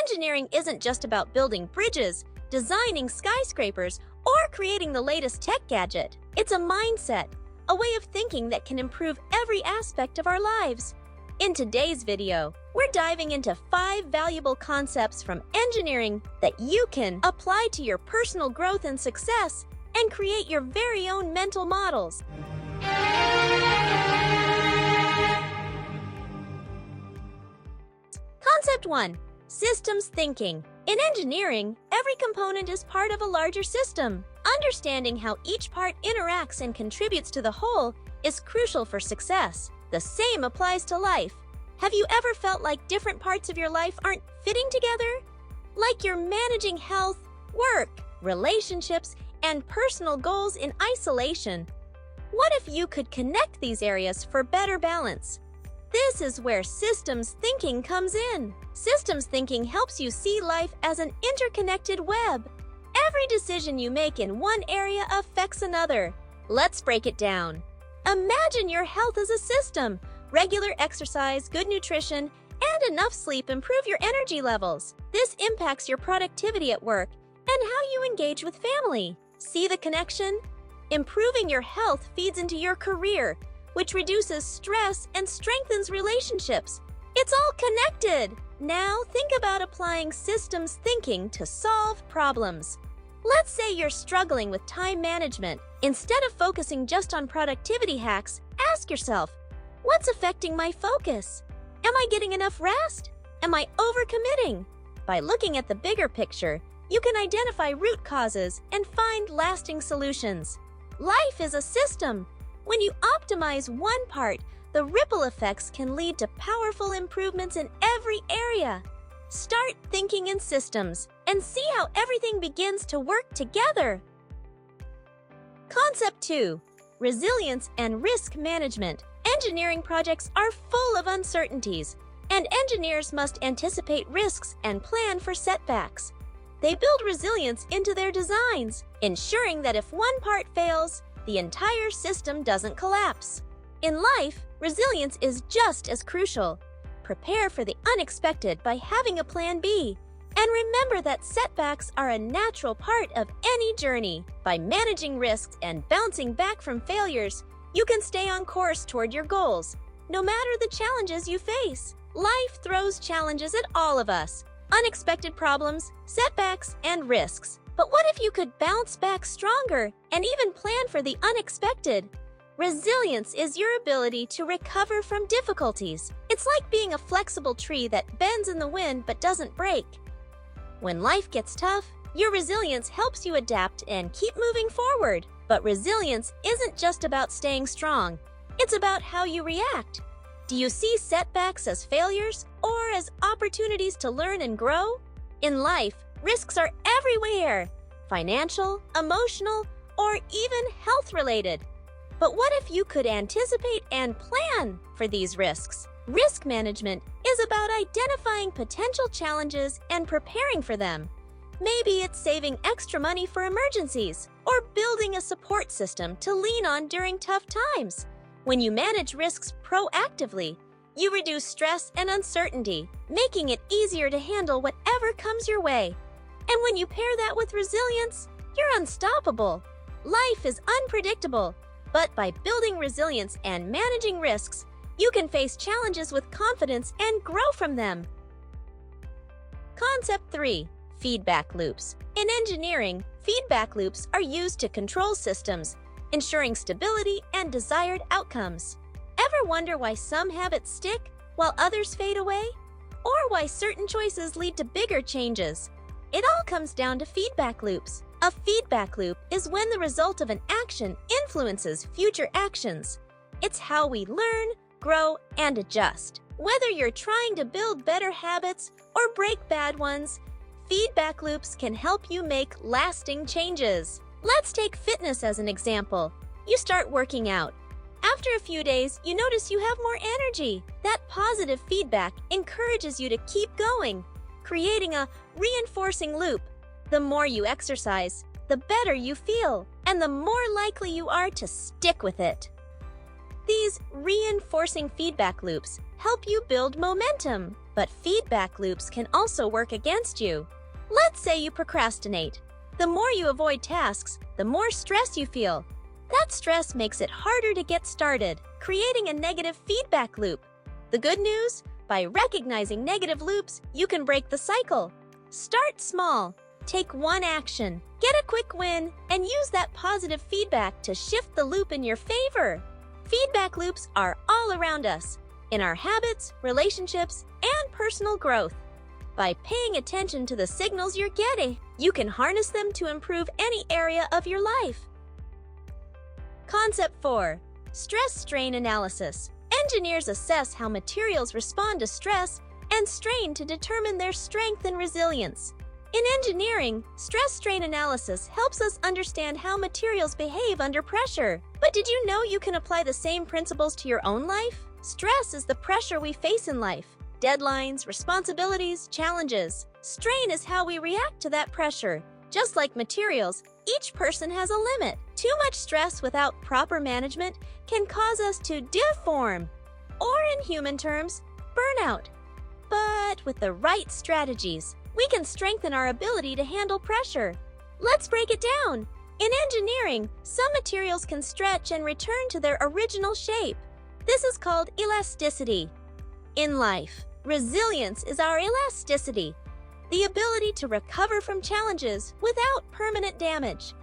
Engineering isn't just about building bridges, designing skyscrapers, or creating the latest tech gadget. It's a mindset, a way of thinking that can improve every aspect of our lives. In today's video, we're diving into 5 valuable concepts from engineering that you can apply to your personal growth and success and create your very own mental models. Concept 1. Systems thinking. In engineering, every component is part of a larger system. Understanding how each part interacts and contributes to the whole is crucial for success. The same applies to life. Have you ever felt like different parts of your life aren't fitting together? Like you're managing health, work, relationships, and personal goals in isolation. What if you could connect these areas for better balance? This is where systems thinking comes in. Systems thinking helps you see life as an interconnected web. Every decision you make in one area affects another. Let's break it down. Imagine your health as a system. Regular exercise, good nutrition, and enough sleep improve your energy levels. This impacts your productivity at work and how you engage with family. See the connection? Improving your health feeds into your career, which reduces stress and strengthens relationships. It's all connected. Now think about applying systems thinking to solve problems. Let's say you're struggling with time management. Instead of focusing just on productivity hacks, ask yourself, what's affecting my focus? Am I getting enough rest? Am I overcommitting? By looking at the bigger picture, you can identify root causes and find lasting solutions. Life is a system. When you optimize one part, the ripple effects can lead to powerful improvements in every area. Start thinking in systems and see how everything begins to work together. Concept 2. Resilience and risk management. Engineering projects are full of uncertainties, and engineers must anticipate risks and plan for setbacks. They build resilience into their designs, ensuring that if one part fails, the entire system doesn't collapse. In life, resilience is just as crucial. Prepare for the unexpected by having a plan B. And remember that setbacks are a natural part of any journey. By managing risks and bouncing back from failures, you can stay on course toward your goals, no matter the challenges you face. Life throws challenges at all of us. Unexpected problems, setbacks, and risks. But what if you could bounce back stronger and even plan for the unexpected? Resilience is your ability to recover from difficulties. It's like being a flexible tree that bends in the wind but doesn't break. When life gets tough, your resilience helps you adapt and keep moving forward. But resilience isn't just about staying strong. It's about how you react. Do you see setbacks as failures or as opportunities to learn and grow? In life, risks are everywhere. Financial, emotional, or even health-related. But what if you could anticipate and plan for these risks? Risk management is about identifying potential challenges and preparing for them. Maybe it's saving extra money for emergencies or building a support system to lean on during tough times. When you manage risks proactively, you reduce stress and uncertainty, making it easier to handle whatever comes your way. And when you pair that with resilience, you're unstoppable. Life is unpredictable, but by building resilience and managing risks, you can face challenges with confidence and grow from them. Concept 3. Feedback loops. In engineering, feedback loops are used to control systems, ensuring stability and desired outcomes. Ever wonder why some habits stick while others fade away? Or why certain choices lead to bigger changes? It all comes down to feedback loops. A feedback loop is when the result of an action influences future actions. It's how we learn, grow, and adjust. Whether you're trying to build better habits or break bad ones, feedback loops can help you make lasting changes. Let's take fitness as an example. You start working out. After a few days, you notice you have more energy. That positive feedback encourages you to keep going, creating a reinforcing loop. The more you exercise, the better you feel, and the more likely you are to stick with it. These reinforcing feedback loops help you build momentum. But feedback loops can also work against you. Let's say you procrastinate. The more you avoid tasks, the more stress you feel. That stress makes it harder to get started, creating a negative feedback loop. The good news? By recognizing negative loops, you can break the cycle. Start small. Take one action, get a quick win, and use that positive feedback to shift the loop in your favor. Feedback loops are all around us, in our habits, relationships, and personal growth. By paying attention to the signals you're getting, you can harness them to improve any area of your life. Concept 4. Stress-strain analysis. Engineers assess how materials respond to stress and strain to determine their strength and resilience. In engineering, stress-strain analysis helps us understand how materials behave under pressure. But did you know you can apply the same principles to your own life? Stress is the pressure we face in life. Deadlines, responsibilities, challenges. Strain is how we react to that pressure. Just like materials, each person has a limit. Too much stress without proper management can cause us to deform, or in human terms, burnout. But with the right strategies, we can strengthen our ability to handle pressure. Let's break it down. In engineering, some materials can stretch and return to their original shape. This is called elasticity. In life, resilience is our elasticity, the ability to recover from challenges without permanent damage.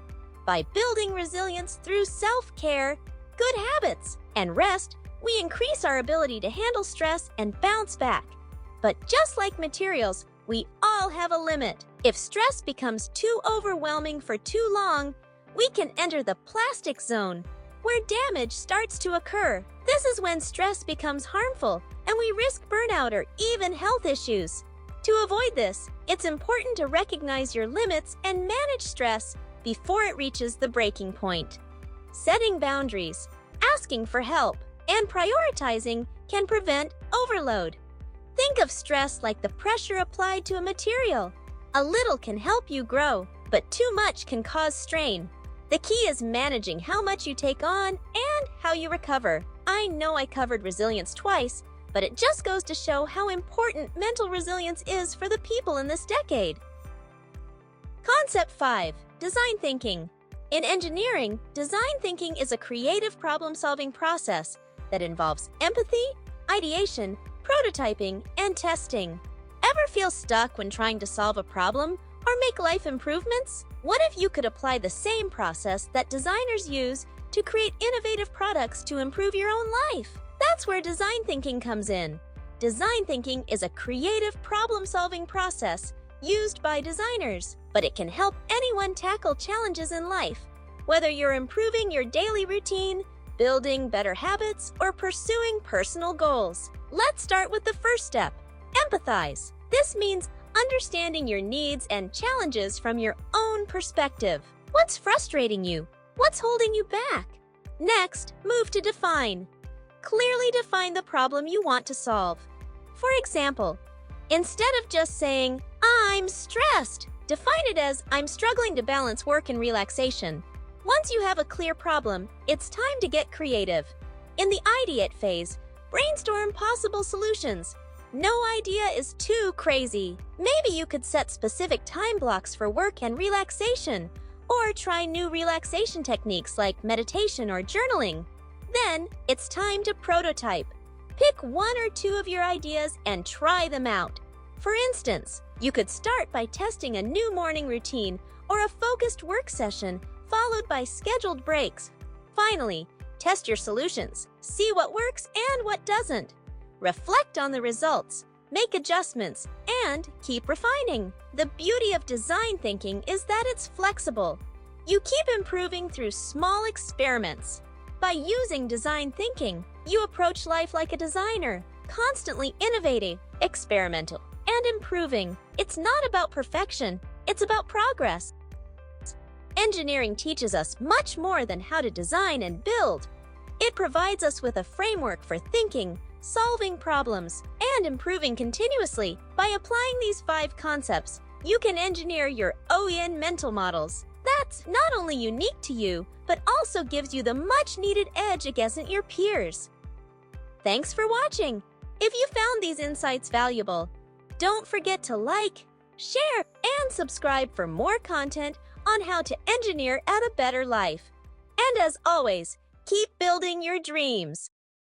By building resilience through self-care, good habits, and rest, we increase our ability to handle stress and bounce back. But just like materials, we all have a limit. If stress becomes too overwhelming for too long, we can enter the plastic zone, where damage starts to occur. This is when stress becomes harmful, and we risk burnout or even health issues. To avoid this, it's important to recognize your limits and manage stress before it reaches the breaking point. Setting boundaries, asking for help, and prioritizing can prevent overload. Think of stress like the pressure applied to a material. A little can help you grow, but too much can cause strain. The key is managing how much you take on and how you recover. I know I covered resilience twice, but it just goes to show how important mental resilience is for the people in this decade. Concept 5. Design thinking. In engineering, design thinking is a creative problem-solving process that involves empathy, ideation, prototyping, and testing. Ever feel stuck when trying to solve a problem or make life improvements? What if you could apply the same process that designers use to create innovative products to improve your own life? That's where design thinking comes in. Design thinking is a creative problem-solving process used by designers, but it can help anyone tackle challenges in life. Whether you're improving your daily routine, building better habits, or pursuing personal goals. Let's start with the first step, empathize. This means understanding your needs and challenges from your own perspective. What's frustrating you? What's holding you back? Next, move to define. Clearly define the problem you want to solve. For example, instead of just saying, "I'm stressed," define it as, "I'm struggling to balance work and relaxation." Once you have a clear problem, it's time to get creative. In the ideate phase, brainstorm possible solutions. No idea is too crazy. Maybe you could set specific time blocks for work and relaxation, or try new relaxation techniques like meditation or journaling. Then, it's time to prototype. Pick one or two of your ideas and try them out. For instance, you could start by testing a new morning routine or a focused work session, followed by scheduled breaks. Finally, test your solutions. See what works and what doesn't. Reflect on the results, make adjustments, and keep refining. The beauty of design thinking is that it's flexible. You keep improving through small experiments. By using design thinking, you approach life like a designer, constantly innovating, experimental, and improving. It's not about perfection, it's about progress. Engineering teaches us much more than how to design and build. It provides us with a framework for thinking, solving problems, and improving continuously. By applying these 5 concepts, you can engineer your own mental models. That's not only unique to you, but also gives you the much-needed edge against your peers. Thanks for watching. If you found these insights valuable, don't forget to like, share, and subscribe for more content on how to engineer at a better life. And as always, keep building your dreams.